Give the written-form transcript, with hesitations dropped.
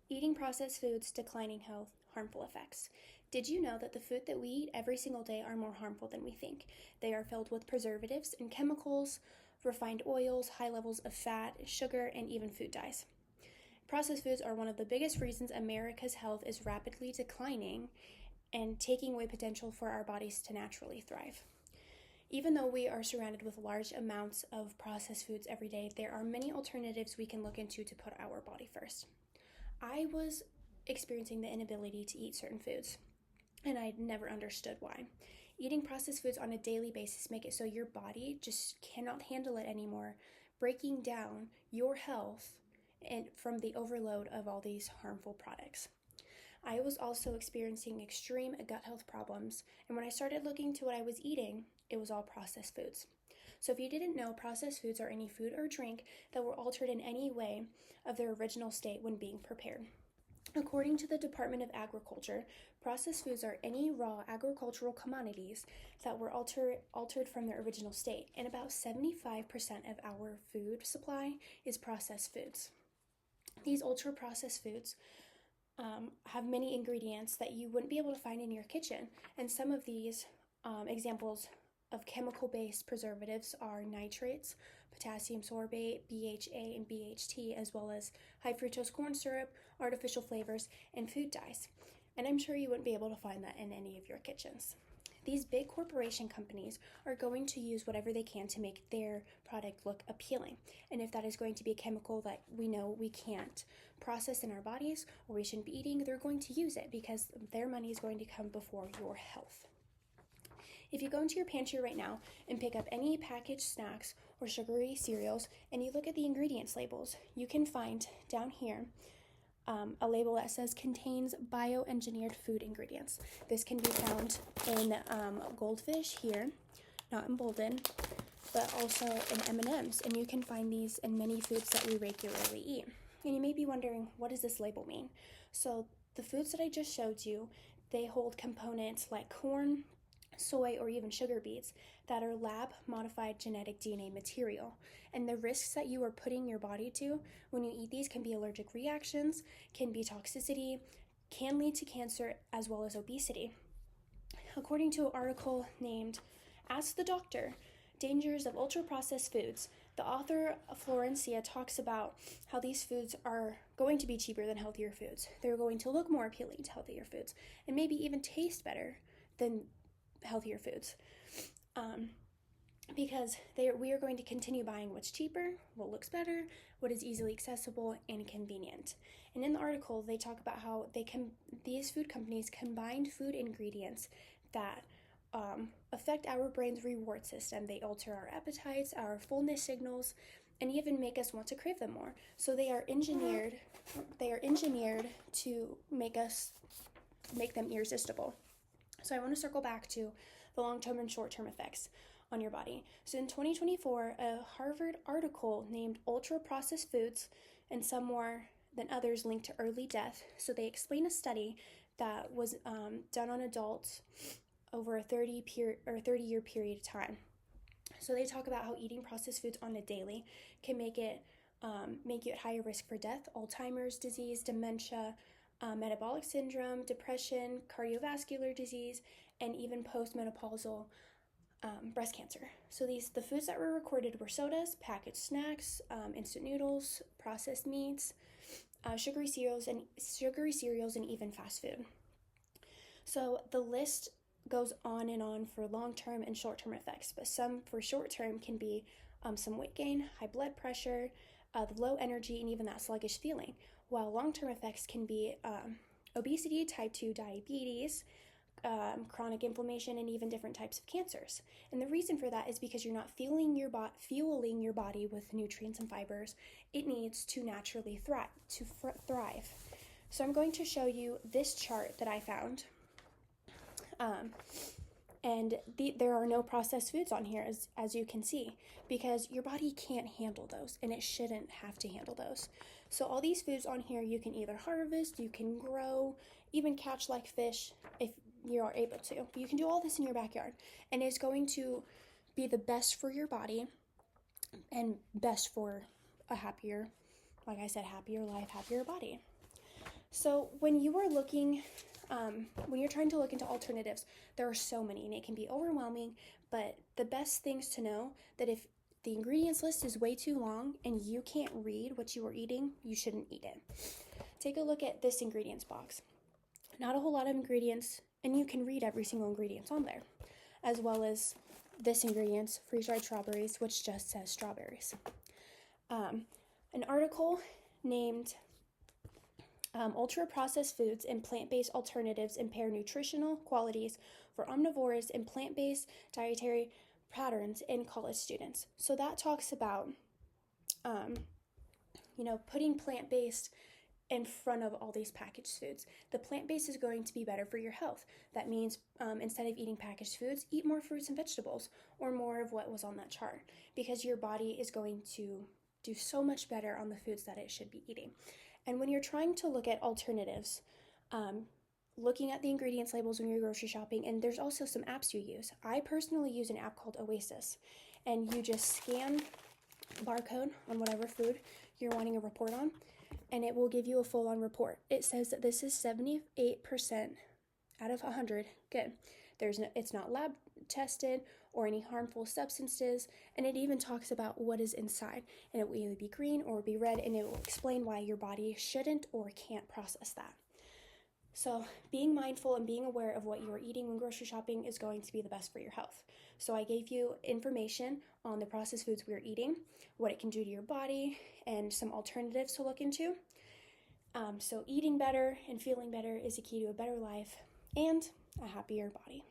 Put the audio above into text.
Eating processed foods, declining health, harmful effects. Did you know that the food that we eat every single day are more harmful than we think? They are filled with preservatives and chemicals, refined oils, high levels of fat, sugar, and even food dyes. Processed foods are one of the biggest reasons America's health is rapidly declining and taking away potential for our bodies to naturally thrive. Even though we are surrounded with large amounts of processed foods every day, there are many alternatives we can look into to put our body first. I was experiencing the inability to eat certain foods, and I never understood why. Eating processed foods on a daily basis make it so your body just cannot handle it anymore, breaking down your health and from the overload of all these harmful products. I was also experiencing extreme gut health problems, and when I started looking to what I was eating, it was all processed foods. So if you didn't know, processed foods are any food or drink that were altered in any way of their original state when being prepared. According to the Department of Agriculture, processed foods are any raw agricultural commodities that were altered from their original state, and about 75% of our food supply is processed foods. These ultra-processed foods have many ingredients that you wouldn't be able to find in your kitchen, and some of these examples of chemical-based preservatives are nitrates, potassium sorbate, BHA, and BHT, as well as high fructose corn syrup, artificial flavors, and food dyes. And I'm sure you wouldn't be able to find that in any of your kitchens. These big corporation companies are going to use whatever they can to make their product look appealing. And if that is going to be a chemical that we know we can't process in our bodies or we shouldn't be eating, they're going to use it because their money is going to come before your health. If you go into your pantry right now and pick up any packaged snacks or sugary cereals and you look at the ingredients labels, you can find down here a label that says contains bioengineered food ingredients. This can be found in Goldfish here, not in Bolden, but also in M&Ms, and you can find these in many foods that we regularly eat. And you may be wondering, what does this label mean? So the foods that I just showed you, they hold components like corn, soy, or even sugar beets that are lab-modified genetic DNA material. And the risks that you are putting your body to when you eat these can be allergic reactions, can be toxicity, can lead to cancer, as well as obesity. According to an article named Ask the Doctor, Dangers of Ultra-Processed Foods, the author Florencia talks about how these foods are going to be cheaper than healthier foods. They're going to look more appealing to healthier foods, and maybe even taste better than healthier foods, because we are going to continue buying what's cheaper, what looks better, what is easily accessible and convenient. And in the article, they talk about how these food companies combine food ingredients that affect our brain's reward system. They alter our appetites, our fullness signals, and even make us want to crave them more. So they are engineered to make them irresistible. So I want to circle back to the long-term and short-term effects on your body. So in 2024, a Harvard article named Ultra-Processed Foods and Some More Than Others Linked to Early Death. So they explain a study that was done on adults over a 30-year period of time. So they talk about how eating processed foods on a daily can make you at higher risk for death, Alzheimer's disease, dementia, metabolic syndrome, depression, cardiovascular disease, and even postmenopausal breast cancer. So the foods that were recorded were sodas, packaged snacks, instant noodles, processed meats, sugary cereals, and even fast food. So the list goes on and on for long-term and short-term effects, but some for short-term can be some weight gain, high blood pressure, low energy, and even that sluggish feeling, while long-term effects can be obesity, type 2 diabetes, chronic inflammation, and even different types of cancers. And the reason for that is because you're not fueling your body with nutrients and fibers it needs to naturally thrive. So I'm going to show you this chart that I found. And there are no processed foods on here, as you can see, because your body can't handle those, and it shouldn't have to handle those. So all these foods on here you can either harvest, you can grow, even catch like fish if you are able to. You can do all this in your backyard, and it's going to be the best for your body and best for a happier life, happier body. So when you are looking, when you're trying to look into alternatives, there are so many and it can be overwhelming, but the best things to know that if the ingredients list is way too long and you can't read what you are eating, you shouldn't eat it. Take a look at this ingredients box. Not a whole lot of ingredients, and you can read every single ingredient on there, as well as this ingredients, freeze-dried strawberries, which just says strawberries. An article named Ultra-Processed Foods and Plant-Based Alternatives Impair Nutritional Qualities for Omnivores and Plant-Based Dietary Patterns in College Students. So that talks about, putting plant-based in front of all these packaged foods. The plant-based is going to be better for your health. That means instead of eating packaged foods, eat more fruits and vegetables or more of what was on that chart, because your body is going to do so much better on the foods that it should be eating. And when you're trying to look at alternatives, looking at the ingredients labels when you're grocery shopping, and there's also some apps you use. I personally use an app called Oasis, and you just scan barcode on whatever food you're wanting a report on, and it will give you a full-on report. It says that this is 78% out of 100 good. It's not lab tested or any harmful substances, and it even talks about what is inside, and it will either be green or be red, and it will explain why your body shouldn't or can't process that. So being mindful and being aware of what you are eating when grocery shopping is going to be the best for your health. So I gave you information on the processed foods we are eating, what it can do to your body, and some alternatives to look into. So eating better and feeling better is a key to a better life and a happier body.